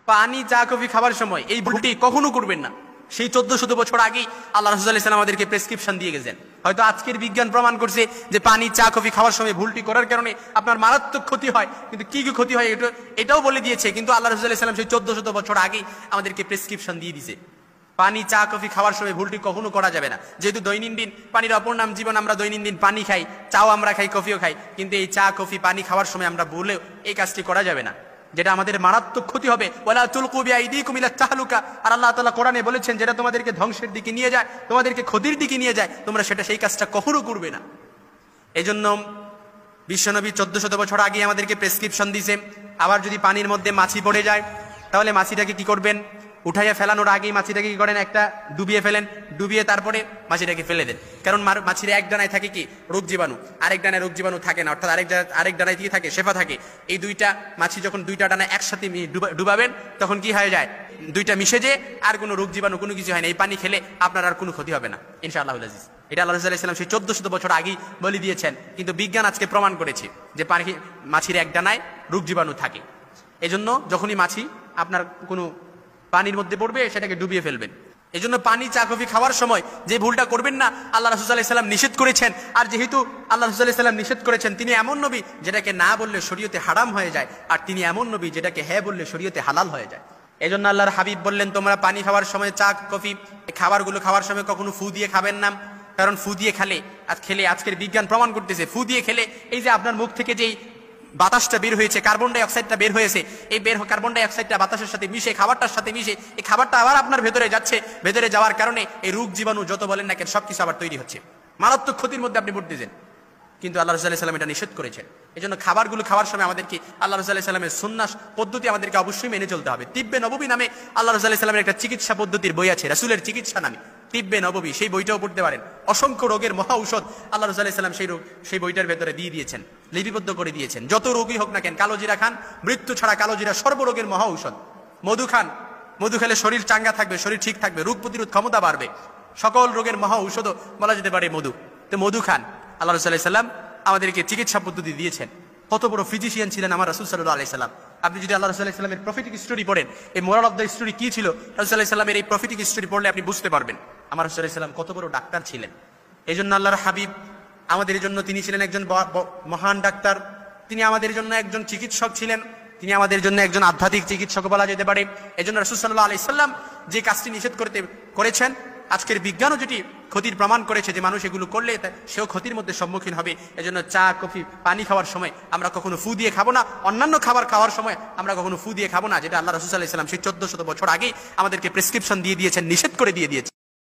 পানি চা কফি খাবার সময় এই ভুলটি কখনো করবেন না। সেই 1400 বছর আগেই আল্লাহ রাসূল সাল্লাল্লাহু আলাইহি ওয়াসাল্লাম আমাদেরকে প্রেসক্রিপশন দিয়ে গেছেন। হয়তো আজকের বিজ্ঞান প্রমাণ করছে যে পানি চা কফি খাওয়ার সময় ভুলটি করার কারণে আপনার মারাত্মক ক্ষতি হয়, কিন্তু কি কি ক্ষতি হয় এটাও বলে দিয়েছে। কিন্তু আল্লাহ রাসূল সাল্লাল্লাহু আলাইহি ওয়াসাল্লাম সেই 1400 বছর আগেই আমাদেরকে প্রেসক্রিপশন দিয়ে দিয়েছে পানি চা কফি খাওয়ার সময় ভুলটি কখনো করা যাবে না। যেহেতু দৈনন্দিন পানির অপর নাম জীবন, আমরা দৈনন্দিন পানি খাই, চাও আমরা খাই, কফিও খাই, কিন্তু এই চা কফি পানি খাওয়ার সময় আমরা ভুলেও এই কাজটি করা যাবে না, যেটা আমাদের মারাত্মক ক্ষতি হবে। ওয়ালা তুলকু বিআইদিকুম ইলা তাহলুকা, আর আল্লাহ তাআলা কোরআনে বলেছেন যেটা তোমাদেরকে ধ্বংসের দিকে নিয়ে যায়, তোমাদেরকে ক্ষতির দিকে নিয়ে যায়, তোমরা সেই কাজটা কখনো করবে না। এজন্য বিশ্বনবী 1400 বছর আগে আমাদেরকে প্রেসক্রিপশন দিয়েছে। আবার যদি পানির মধ্যে মাছি পড়ে যায় তাহলে মাছিটাকে কি করবেন? উঠাইয়া ফেলানোর আগেই মাছিটাকে কি করেন? একটা ডুবিয়ে ফেলেন, ডুবিয়ে তারপরে মাছিটাকে ফেলে দেন। কারণ মাছির এক ডানায় থাকে কি? রোগ জীবাণু, আরেক ডানায় রোগ জীবাণু থাকে না, অর্থাৎ আরেক ডানায় কি থাকে? শেফা থাকে। এই দুইটা মাছি যখন দুইটা ডানায় একসাথে ডুবাবেন তখন কি হয়ে যায়? দুইটা মিশে যে আর কোনো রোগ জীবাণু কোনো কিছু হয় না। এই পানি খেলে আপনার আর কোনো ক্ষতি হবে না ইনশাআল্লাহুল আজিজ। এটা আল্লাহ রাসূল সাল্লাল্লাহু আলাইহি ওয়াসাল্লাম সেই 1400 বছর আগেই বলে দিয়েছেন, কিন্তু বিজ্ঞান আজকে প্রমাণ করেছে যে মাছির এক ডানায় রোগ জীবাণু থাকে। এজন্য যখনই মাছি আপনার কোনো পানির মধ্যে পড়বে সেটাকে ডুবিয়ে ফেলবেন। এই জন্য পানি চা কফি খাওয়ার সময় যে ভুলটা করবেন না, আল্লাহ রাসূল সাল্লাল্লাহু আলাইহি ওয়াসাল্লাম নিষেধ করেছেন। আর যেহেতু আল্লাহ রাসূল সাল্লাল্লাহু আলাইহি ওয়াসাল্লাম নিষেধ করেছেন, তিনি এমন নবী যেটাকে না বললে শরীয়তে হারাম হয়ে যায়, আর তিনি এমন নবী যেটাকে হ্যাঁ বললে শরীয়তে হালাল হয়ে যায়। এই জন্য আল্লাহর হাবিব বললেন, তোমরা পানি খাওয়ার সময়, চা কফি খাবারগুলো খাওয়ার সময় কখনো ফু দিয়ে খাবেন না। কারণ ফু দিয়ে খেলে আজকের বিজ্ঞান প্রমাণ করতেছে, ফু দিয়ে খেলে এই যে আপনার মুখ থেকে যেই বাতাসটা বের হয়েছে, কার্বন ডাই অক্সাইডটা বের হয়েছে, এই কার্বন ডাই অক্সাইডটা বাতাসের সাথে মিশে, খাবারটার সাথে মিশে, এই খাবারটা আবার আপনার ভেতরে যাচ্ছে। ভেতরে যাওয়ার কারণে এই রোগ জীবাণু যত বলেন না কেন সবকিছু আবার তৈরি হচ্ছে, মারাত্মক ক্ষতির মধ্যে আপনি পড়তেছেন। কিন্তু আল্লাহ রাসূল সাল্লাল্লাহু আলাইহি ওয়াসাল্লাম এটা নিষেধ করেছেন। এই জন্য খাবারগুলো খাওয়ার সময় আমাদেরকে আল্লাহ রাসূল সাল্লাল্লাহু আলাইহি ওয়াসাল্লামের সুন্নাহ পদ্ধতি আমাদেরকে অবশ্যই মেনে চলতে হবে। তিব্বে নববী নামে আল্লাহ রাসূল সাল্লাল্লাহু আলাইহি ওয়াসাল্লামের একটা চিকিৎসা পদ্ধতির বই আছে, রাসূলের চিকিৎসা নামে তিব্বে নববী, সেই বইটাও পড়তে পারেন। অসংখ্য রোগের মহা ঔষধ আল্লাহ রাসূল সাল্লাল্লাহু আলাইহি ওয়াসাল্লাম সেই বইটার ভেতরে দিয়ে দিয়েছেন, লিপিবদ্ধ করে দিয়েছেন। যত রোগী হোক না কেন কালো জিরা খান, মৃত্যু ছাড়া কালো জিরা সর্বরোগের মহা ঔষধ। মধু খান, মধু খেলে শরীর চাঙ্গা থাকবে, শরীর ঠিক থাকবে, রোগ প্রতিরোধ ক্ষমতা বাড়বে। সকল রোগের মহা ঔষধও বলা যেতে পারে মধু। তো মধু খান। আল্লাহ রাসূল সাল্লাল্লাহু আলাইহি ওয়াসাল্লাম আমাদেরকে চিকিৎসা পদ্ধতি দিয়েছেন। কত বড় ফিজিশিয়ান ছিলেন আমার রাসূল সাল্লাল্লাহু আলাইহি ওয়াসাল্লাম। আপনি যদি আল্লাহ রাসূল সাল্লাল্লাহু আলাইহি ওয়াসাল্লামের প্রফেটিক স্টোরি পড়েন, এই মোরাল অফ দ্য স্টোরি কি ছিল, রাসূল সাল্লাল্লাহু আলাইহি ওয়াসাল্লামের এই প্রফেটিক স্টোরি পড়লে আপনি বুঝতে পারবেন আমার রাসূল সাল্লাল্লাহু আলাইহি ওয়াসাল্লাম কত বড় ডাক্তার ছিলেন। এই জন্য আল্লাহর হাবিব আমাদের জন্য তিনি ছিলেন একজন মহান ডাক্তার, তিনি আমাদের জন্য একজন চিকিৎসক ছিলেন, তিনি আমাদের জন্য একজন আধ্যাত্মিক চিকিৎসক বলা যেতে পারে। এই জন্য রাসূল সাল্লাল্লাহু আলাইহি ওয়াসাল্লাম যে কাজটি নিষেধ করেছেন, আজকের বিজ্ঞানও যেটি ক্ষতির প্রমাণ করেছে যে মানুষ এগুলো করলে সেও ক্ষতির মধ্যে সম্মুখীন হবে। এজন্য চা কফি পানি খাওয়ার সময় আমরা কখনো ফু দিয়ে খাবো না, অন্যান্য খাবার খাওয়ার সময় আমরা কখনো ফু দিয়ে খাবো না, যেটা আল্লাহ রাসূল সাল্লাল্লাহু আলাইহি ওয়াসাল্লাম সেই 1400 বছর আগেই আমাদেরকে প্রেসক্রিপশন দিয়ে দিয়েছেন, নিষেধ করে দিয়ে দিয়েছেন।